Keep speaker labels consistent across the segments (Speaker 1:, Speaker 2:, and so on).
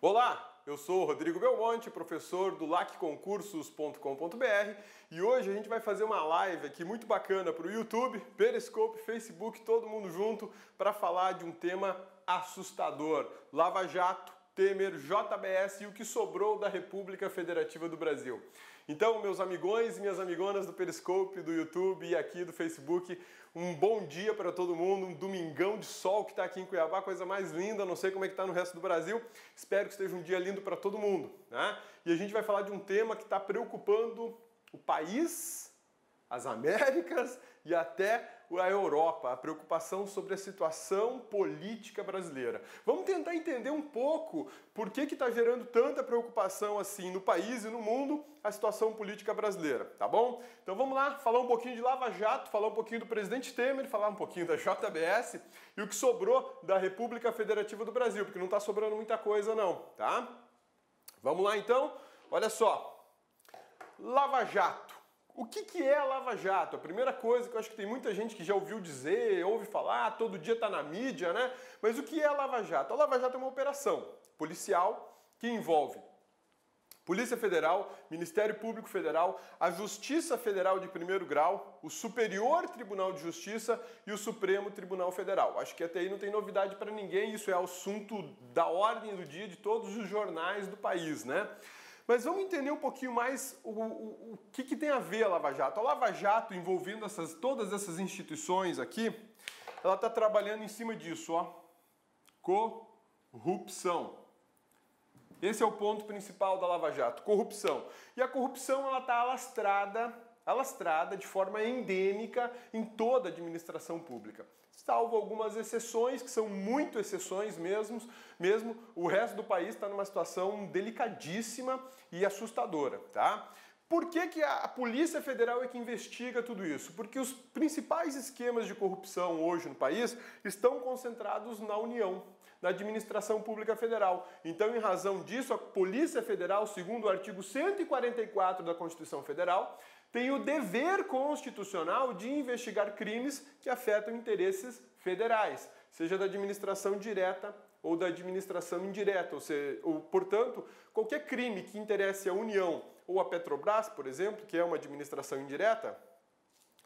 Speaker 1: Olá, eu sou o Rodrigo Belmonte, professor do lacconcursos.com.br e hoje a gente vai fazer uma live aqui muito bacana para o YouTube, Periscope, Facebook, todo mundo junto para falar de um tema assustador: Lava Jato, Temer, JBS e o que sobrou da República Federativa do Brasil. Então, meus amigões e minhas amigonas do Periscope, do YouTube e aqui do Facebook, um bom dia para todo mundo, um domingão de sol que está aqui em Cuiabá, coisa mais linda, não sei como é que está no resto do Brasil, espero que esteja um dia lindo para todo mundo, né? E a gente vai falar de um tema que está preocupando o país, as Américas e até a Europa, a preocupação sobre a situação política brasileira. Vamos tentar entender um pouco por que está gerando tanta preocupação assim no país e no mundo a situação política brasileira, tá bom? Então vamos lá, falar um pouquinho de Lava Jato, falar um pouquinho do presidente Temer, falar um pouquinho da JBS e o que sobrou da República Federativa do Brasil, porque não está sobrando muita coisa não, tá? Vamos lá então, olha só, Lava Jato. O que é a Lava Jato? A primeira coisa que eu acho que tem muita gente que já ouviu dizer, ouve falar, todo dia está na mídia, né? Mas o que é a Lava Jato? A Lava Jato é uma operação policial que envolve Polícia Federal, Ministério Público Federal, a Justiça Federal de primeiro grau, o Superior Tribunal de Justiça e o Supremo Tribunal Federal. Acho que até aí não tem novidade para ninguém, isso é assunto da ordem do dia de todos os jornais do país, né? Mas vamos entender um pouquinho mais o que tem a ver a Lava Jato. A Lava Jato, envolvendo todas essas instituições aqui, ela está trabalhando em cima disso, ó. Corrupção. Esse é o ponto principal da Lava Jato, corrupção. E a corrupção ela está alastrada de forma endêmica em toda a administração pública. Salvo algumas exceções, que são muito exceções mesmo, o resto do país está numa situação delicadíssima e assustadora, tá? Por que a Polícia Federal é que investiga tudo isso? Porque os principais esquemas de corrupção hoje no país estão concentrados na União, na administração pública federal. Então, em razão disso, a Polícia Federal, segundo o artigo 144 da Constituição Federal, tem o dever constitucional de investigar crimes que afetam interesses federais, seja da administração direta ou da administração indireta, portanto, qualquer crime que interesse a União ou a Petrobras, por exemplo, que é uma administração indireta,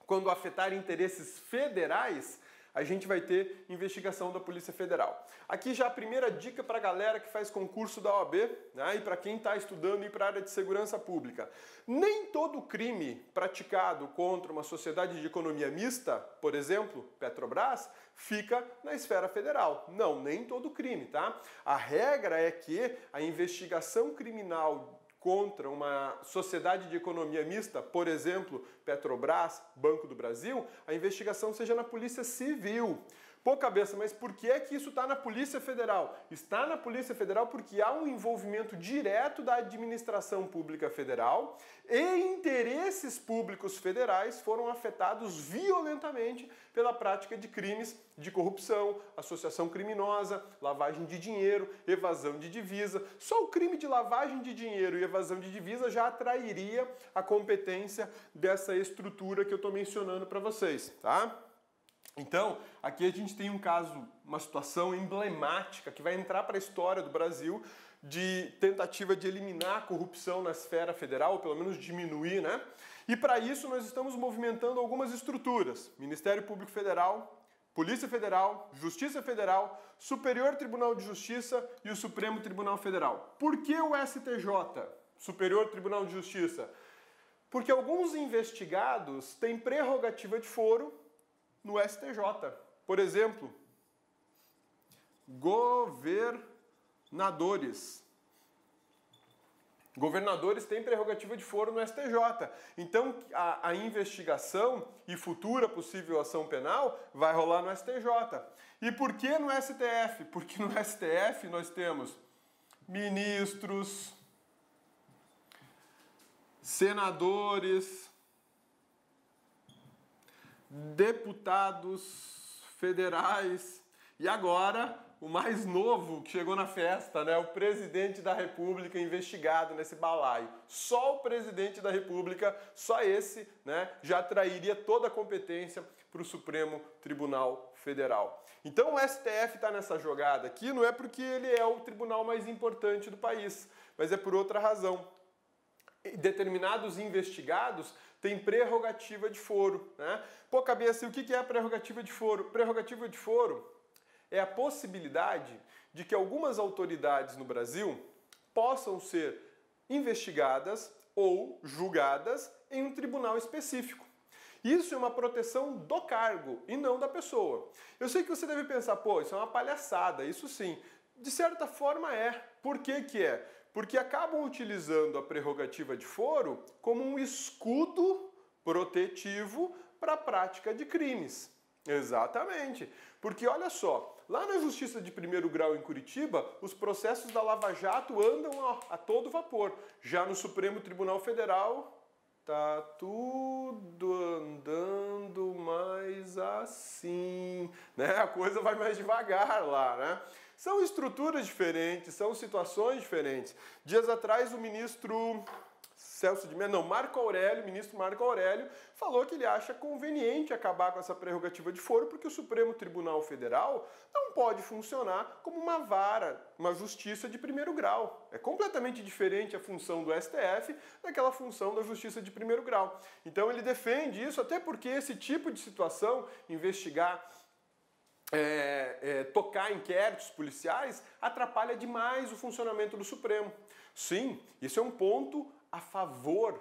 Speaker 1: quando afetar interesses federais, a gente vai ter investigação da Polícia Federal. Aqui já a primeira dica para a galera que faz concurso da OAB, né, e para quem está estudando ir para a área de segurança pública. Nem todo crime praticado contra uma sociedade de economia mista, por exemplo, Petrobras, fica na esfera federal. Não, nem todo crime, tá? A regra é que a investigação criminal contra uma sociedade de economia mista, por exemplo, Petrobras, Banco do Brasil, a investigação seja na Polícia Civil. Pô, cabeça, mas por que é que isso está na Polícia Federal? Está na Polícia Federal porque há um envolvimento direto da administração pública federal e interesses públicos federais foram afetados violentamente pela prática de crimes de corrupção, associação criminosa, lavagem de dinheiro, evasão de divisa. Só o crime de lavagem de dinheiro e evasão de divisa já atrairia a competência dessa estrutura que eu estou mencionando para vocês, tá? Então, aqui a gente tem um caso, uma situação emblemática que vai entrar para a história do Brasil de tentativa de eliminar a corrupção na esfera federal, ou pelo menos diminuir, né? E para isso nós estamos movimentando algumas estruturas: Ministério Público Federal, Polícia Federal, Justiça Federal, Superior Tribunal de Justiça e o Supremo Tribunal Federal. Por que o STJ, Superior Tribunal de Justiça? Porque alguns investigados têm prerrogativa de foro no STJ. Por exemplo, governadores. Governadores têm prerrogativa de foro no STJ. Então, a investigação e futura possível ação penal vai rolar no STJ. E por que no STF? Porque no STF nós temos ministros, senadores, deputados federais e agora o mais novo que chegou na festa, né? O presidente da República investigado nesse balaio. Só o presidente da República, só esse, né, já trairia toda a competência para o Supremo Tribunal Federal. Então o STF está nessa jogada aqui, não é porque ele é o tribunal mais importante do país, mas é por outra razão. Determinados investigados têm prerrogativa de foro, né? Pô, cabeça, e o que é a prerrogativa de foro? Prerrogativa de foro é a possibilidade de que algumas autoridades no Brasil possam ser investigadas ou julgadas em um tribunal específico. Isso é uma proteção do cargo e não da pessoa. Eu sei que você deve pensar, pô, isso é uma palhaçada, isso sim. De certa forma é. Por que que é? Porque acabam utilizando a prerrogativa de foro como um escudo protetivo para a prática de crimes. Exatamente. Porque olha só, lá na Justiça de Primeiro Grau em Curitiba, os processos da Lava Jato andam a todo vapor. Já no Supremo Tribunal Federal, tá tudo andando mais assim, né? A coisa vai mais devagar lá, né? São estruturas diferentes, são situações diferentes. Dias atrás o ministro ministro Marco Aurélio, falou que ele acha conveniente acabar com essa prerrogativa de foro porque o Supremo Tribunal Federal não pode funcionar como uma vara, uma justiça de primeiro grau. É completamente diferente a função do STF daquela função da justiça de primeiro grau. Então ele defende isso, até porque esse tipo de situação, investigar, tocar inquéritos policiais, atrapalha demais o funcionamento do Supremo. Sim, isso é um ponto a favor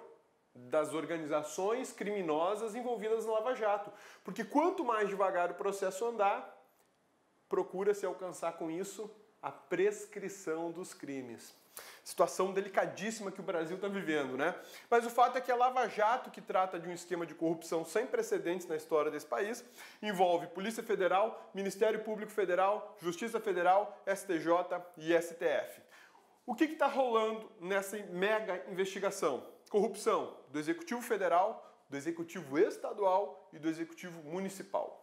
Speaker 1: das organizações criminosas envolvidas na Lava Jato. Porque quanto mais devagar o processo andar, procura-se alcançar com isso a prescrição dos crimes. Situação delicadíssima que o Brasil está vivendo, né? Mas o fato é que a Lava Jato, que trata de um esquema de corrupção sem precedentes na história desse país, envolve Polícia Federal, Ministério Público Federal, Justiça Federal, STJ e STF. O que está rolando nessa mega investigação? Corrupção do Executivo Federal, do Executivo Estadual e do Executivo Municipal.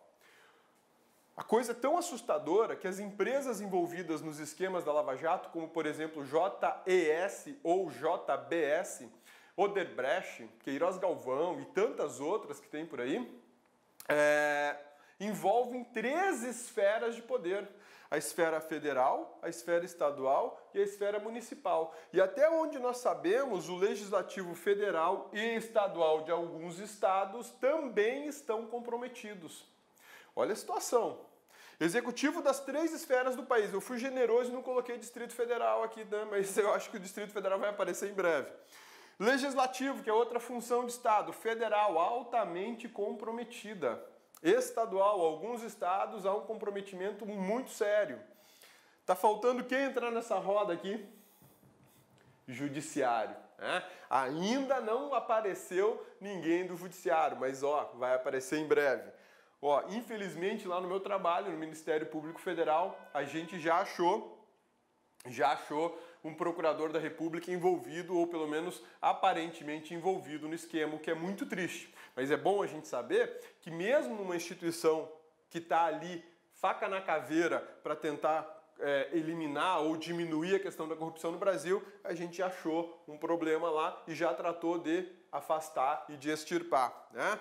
Speaker 1: A coisa é tão assustadora que as empresas envolvidas nos esquemas da Lava Jato, como por exemplo JES ou JBS, Odebrecht, Queiroz Galvão e tantas outras que tem por aí, envolvem 3 esferas de poder. A esfera federal, a esfera estadual e a esfera municipal. E até onde nós sabemos, o legislativo federal e estadual de alguns estados também estão comprometidos. Olha a situação. Executivo das 3 esferas do país. Eu fui generoso e não coloquei Distrito Federal aqui, né? Mas eu acho que o Distrito Federal vai aparecer em breve. Legislativo, que é outra função de Estado. Federal, altamente comprometida. Estadual, alguns estados há um comprometimento muito sério. Tá faltando quem entrar nessa roda aqui? Judiciário. Né? Ainda não apareceu ninguém do Judiciário, mas ó, vai aparecer em breve. Ó, infelizmente lá no meu trabalho, no Ministério Público Federal, a gente já achou um procurador da República envolvido, ou pelo menos aparentemente envolvido no esquema, o que é muito triste. Mas é bom a gente saber que mesmo numa instituição que está ali, faca na caveira, para tentar eliminar ou diminuir a questão da corrupção no Brasil, a gente achou um problema lá e já tratou de afastar e de extirpar, né?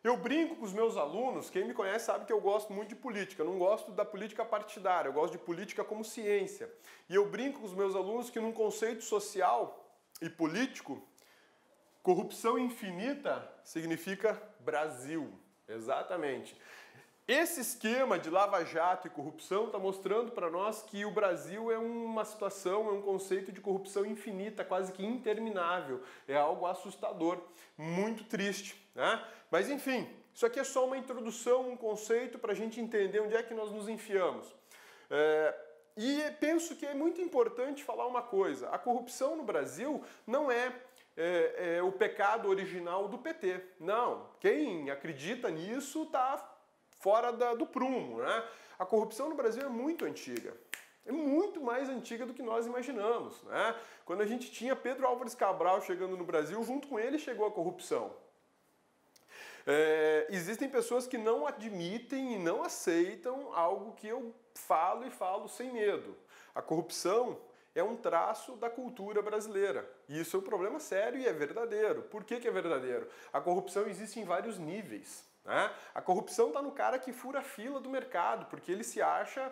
Speaker 1: Eu brinco com os meus alunos, quem me conhece sabe que eu gosto muito de política, eu não gosto da política partidária, eu gosto de política como ciência. E eu brinco com os meus alunos que num conceito social e político, corrupção infinita significa Brasil. Exatamente. Esse esquema de Lava Jato e corrupção está mostrando para nós que o Brasil é uma situação, é um conceito de corrupção infinita, quase que interminável. É algo assustador, muito triste, né? Mas enfim, isso aqui é só uma introdução, um conceito para a gente entender onde é que nós nos enfiamos. E penso que é muito importante falar uma coisa. A corrupção no Brasil não é o pecado original do PT. Não, quem acredita nisso está fora do prumo, né? A corrupção no Brasil é muito antiga. É muito mais antiga do que nós imaginamos, né? Quando a gente tinha Pedro Álvares Cabral chegando no Brasil, junto com ele chegou a corrupção. Existem pessoas que não admitem e não aceitam algo que eu falo e falo sem medo. A corrupção é um traço da cultura brasileira. E isso é um problema sério e é verdadeiro. Por que é verdadeiro? A corrupção existe em vários níveis. né? A corrupção está no cara que fura a fila do mercado, porque ele se acha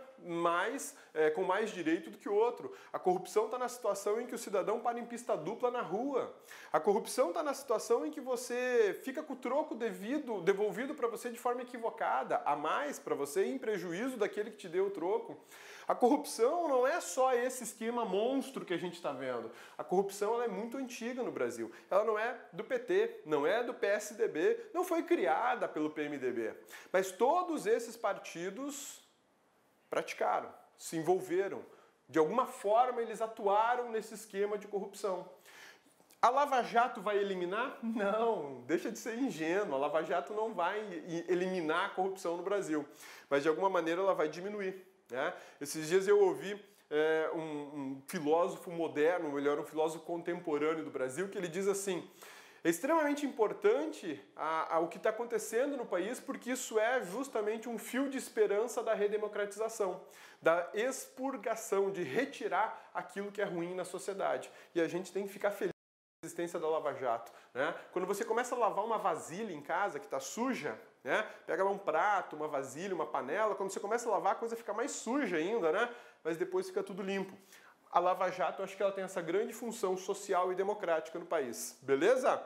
Speaker 1: com mais direito do que o outro. A corrupção está na situação em que o cidadão para em pista dupla na rua. A corrupção está na situação em que você fica com o troco devolvido para você de forma equivocada, a mais para você em prejuízo daquele que te deu o troco. A corrupção não é só esse esquema monstro que a gente está vendo. A corrupção ela é muito antiga no Brasil. Ela não é do PT, não é do PSDB, não foi criada pelo PMDB. Mas todos esses partidos praticaram, se envolveram. De alguma forma eles atuaram nesse esquema de corrupção. A Lava Jato vai eliminar? Não, deixa de ser ingênuo. A Lava Jato não vai eliminar a corrupção no Brasil. Mas de alguma maneira ela vai diminuir. Né? Esses dias eu ouvi um filósofo moderno, melhor, um filósofo contemporâneo do Brasil, que ele diz assim: é extremamente importante o que está acontecendo no país, porque isso é justamente um fio de esperança da redemocratização, da expurgação, de retirar aquilo que é ruim na sociedade. E a gente tem que ficar feliz com a existência da Lava Jato. Né? Quando você começa a lavar uma vasilha em casa que está suja, né? Pega lá um prato, uma vasilha, uma panela, quando você começa a lavar a coisa fica mais suja ainda, né? Mas depois fica tudo limpo. A Lava Jato, eu acho que ela tem essa grande função social e democrática no país. Beleza?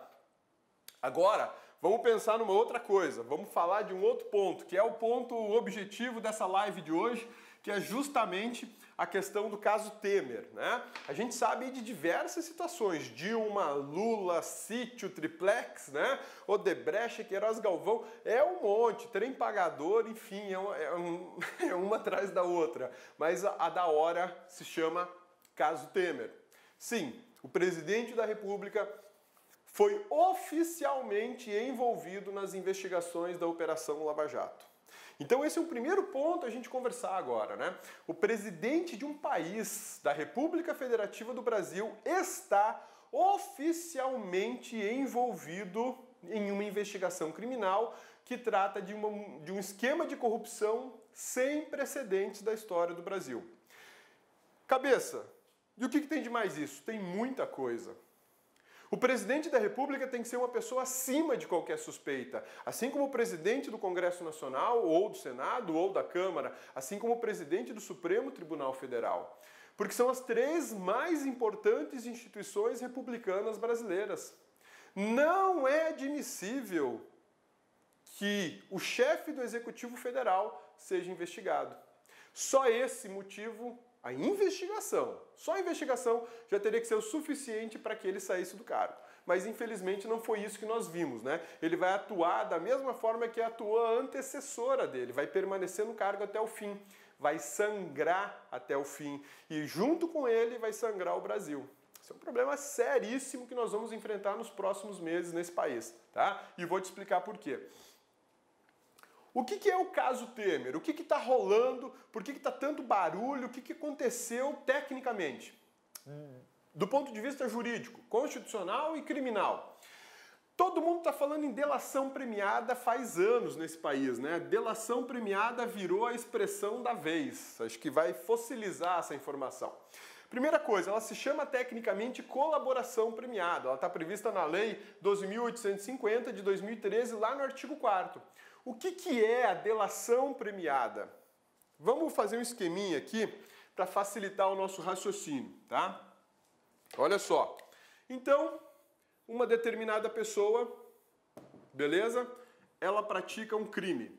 Speaker 1: Agora, vamos pensar numa outra coisa. Vamos falar de um outro ponto, que é o ponto objetivo dessa live de hoje, que é justamente a questão do caso Temer, né? A gente sabe de diversas situações, Dilma, Lula, sítio, triplex, né? Odebrecht, Queiroz, Galvão, é um monte, trem pagador, enfim, é uma atrás da outra. Mas a da hora se chama caso Temer. Sim, o presidente da República foi oficialmente envolvido nas investigações da Operação Lava Jato. Então esse é o primeiro ponto a gente conversar agora, né? O presidente de um país, da República Federativa do Brasil, está oficialmente envolvido em uma investigação criminal que trata de um esquema de corrupção sem precedentes da história do Brasil. Cabeça, e o que tem de mais isso? Tem muita coisa. O presidente da República tem que ser uma pessoa acima de qualquer suspeita, assim como o presidente do Congresso Nacional, ou do Senado, ou da Câmara, assim como o presidente do Supremo Tribunal Federal. Porque são as três mais importantes instituições republicanas brasileiras. Não é admissível que o chefe do Executivo Federal seja investigado. Só esse motivo, a investigação, só a investigação já teria que ser o suficiente para que ele saísse do cargo. Mas infelizmente não foi isso que nós vimos, né? Ele vai atuar da mesma forma que atuou a antecessora dele, vai permanecer no cargo até o fim, vai sangrar até o fim e junto com ele vai sangrar o Brasil. Esse é um problema seríssimo que nós vamos enfrentar nos próximos meses nesse país, tá? E vou te explicar por quê. O que é o caso Temer? O que está rolando? Por que está tanto barulho? O que aconteceu tecnicamente? Do ponto de vista jurídico, constitucional e criminal. Todo mundo está falando em delação premiada faz anos nesse país, né? Delação premiada virou a expressão da vez. Acho que vai fossilizar essa informação. Primeira coisa, ela se chama tecnicamente colaboração premiada. Ela está prevista na Lei 12.850 de 2013, lá no artigo 4º. O que é a delação premiada? Vamos fazer um esqueminha aqui para facilitar o nosso raciocínio, tá? Olha só. Então, uma determinada pessoa, beleza? Ela pratica um crime.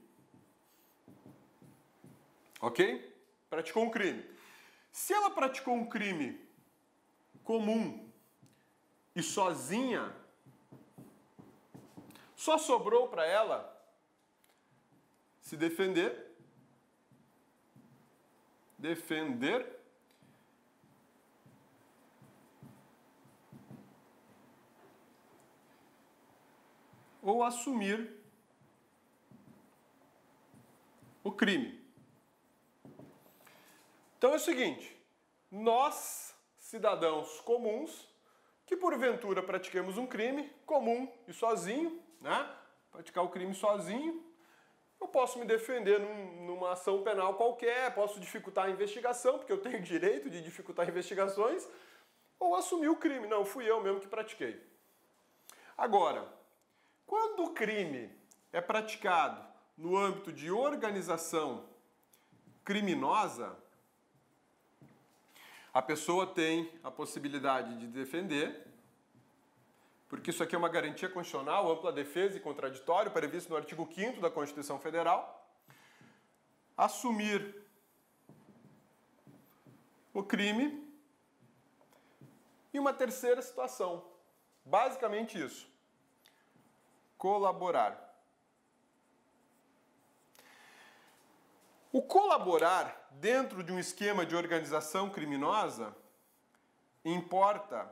Speaker 1: Ok? Praticou um crime. Se ela praticou um crime comum e sozinha, só sobrou para ela se defender ou assumir o crime. Então é o seguinte, nós, cidadãos comuns, que porventura pratiquemos um crime comum e sozinho, né? Praticar o crime sozinho, eu posso me defender numa ação penal qualquer, posso dificultar a investigação, porque eu tenho direito de dificultar investigações, ou assumir o crime. Não, fui eu mesmo que pratiquei. Agora, quando o crime é praticado no âmbito de organização criminosa, a pessoa tem a possibilidade de defender, porque isso aqui é uma garantia constitucional, ampla defesa e contraditório, previsto no artigo 5º da Constituição Federal, assumir o crime e uma terceira situação, basicamente isso, colaborar. O colaborar dentro de um esquema de organização criminosa importa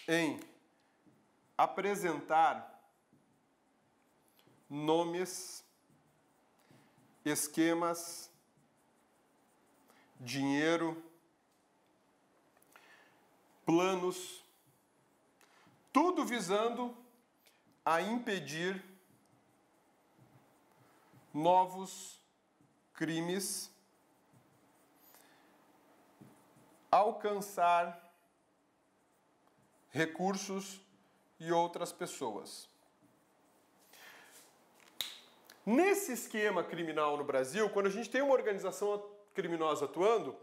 Speaker 1: em apresentar nomes, esquemas, dinheiro, planos, tudo visando a impedir novos crimes, alcançar recursos e outras pessoas. Nesse esquema criminal no Brasil, quando a gente tem uma organização criminosa atuando,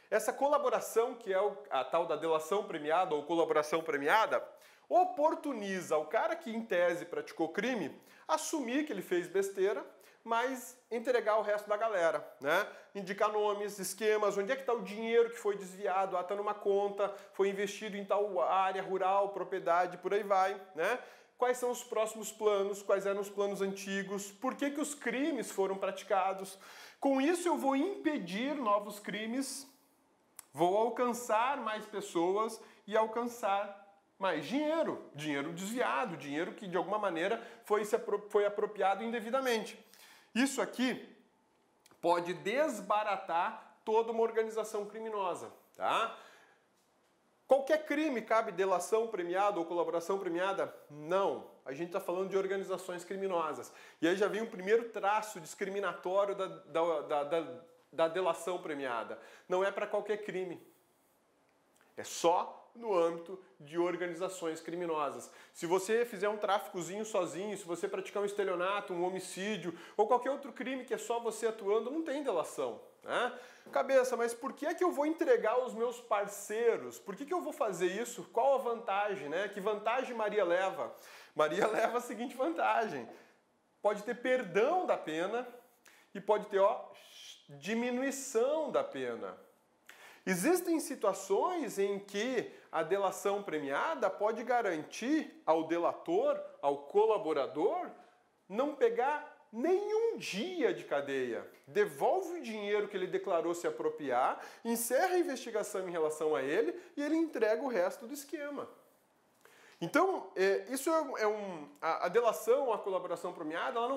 Speaker 1: essa colaboração, que é a tal da delação premiada ou colaboração premiada, oportuniza o cara que em tese praticou crime assumir que ele fez besteira, mas entregar o resto da galera, né? Indicar nomes, esquemas, onde é que está o dinheiro que foi desviado, está numa conta, foi investido em tal área rural, propriedade, por aí vai, né? Quais são os próximos planos, quais eram os planos antigos, por que os crimes foram praticados. Com isso eu vou impedir novos crimes, vou alcançar mais pessoas e alcançar mais dinheiro, dinheiro desviado, dinheiro que de alguma maneira foi apropriado indevidamente. Isso aqui pode desbaratar toda uma organização criminosa, tá? Qualquer crime cabe delação premiada ou colaboração premiada? Não. A gente está falando de organizações criminosas. E aí já vem o primeiro traço discriminatório da delação premiada. Não é para qualquer crime. É só no âmbito de organizações criminosas. Se você fizer um tráficozinho sozinho, se você praticar um estelionato, um homicídio ou qualquer outro crime que é só você atuando, não tem delação, né? Cabeça, mas por que é que eu vou entregar os meus parceiros? Por que eu vou fazer isso? Qual a vantagem, né? Que vantagem Maria leva? Maria leva a seguinte vantagem: pode ter perdão da pena e pode ter, diminuição da pena. Existem situações em que a delação premiada pode garantir ao delator, ao colaborador, não pegar nenhum dia de cadeia. Devolve o dinheiro que ele declarou se apropriar, encerra a investigação em relação a ele e ele entrega o resto do esquema. Então, isso a delação, a colaboração premiada, ela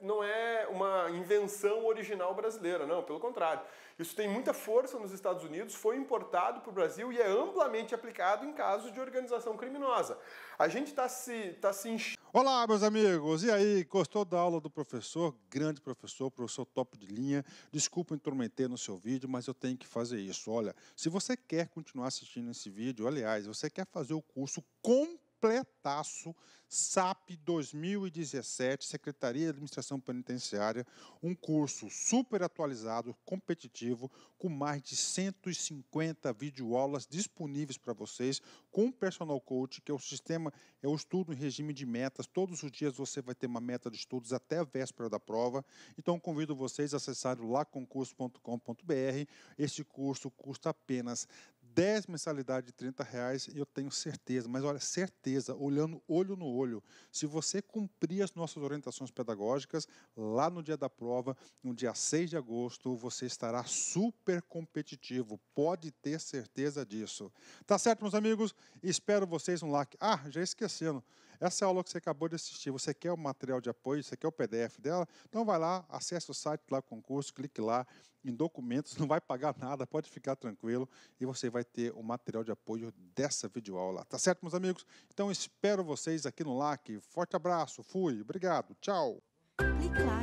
Speaker 1: não é uma invenção original brasileira, não, pelo contrário. Isso tem muita força nos Estados Unidos, foi importado para o Brasil e é amplamente aplicado em casos de organização criminosa. A gente está se enchendo.
Speaker 2: Olá, meus amigos! E aí, gostou da aula do professor? Grande professor top de linha. Desculpa intrometer no seu vídeo, mas eu tenho que fazer isso. Olha, se você quer continuar assistindo esse vídeo, aliás, você quer fazer o curso completaço SAP 2017, Secretaria de Administração Penitenciária, um curso super atualizado, competitivo, com mais de 150 videoaulas disponíveis para vocês, com o Personal Coach, que é o sistema, é o estudo em regime de metas. Todos os dias você vai ter uma meta de estudos até a véspera da prova. Então, convido vocês a acessarem o laconcurso.com.br. Este curso custa apenas 10 mensalidades de R$30 e eu tenho certeza, mas olha, certeza, olhando olho no olho, se você cumprir as nossas orientações pedagógicas, lá no dia da prova, no dia 6 de agosto, você estará super competitivo, pode ter certeza disso. Tá certo, meus amigos? Espero vocês no like. Ah, já esquecendo, essa aula que você acabou de assistir, você quer o material de apoio, você quer o PDF dela? Então vai lá, acesse o site lá, concurso, clique lá em documentos, não vai pagar nada, pode ficar tranquilo e você vai ter o material de apoio dessa videoaula. Tá certo, meus amigos? Então espero vocês aqui no LAC. Forte abraço, fui, obrigado, tchau!
Speaker 3: Clique lá.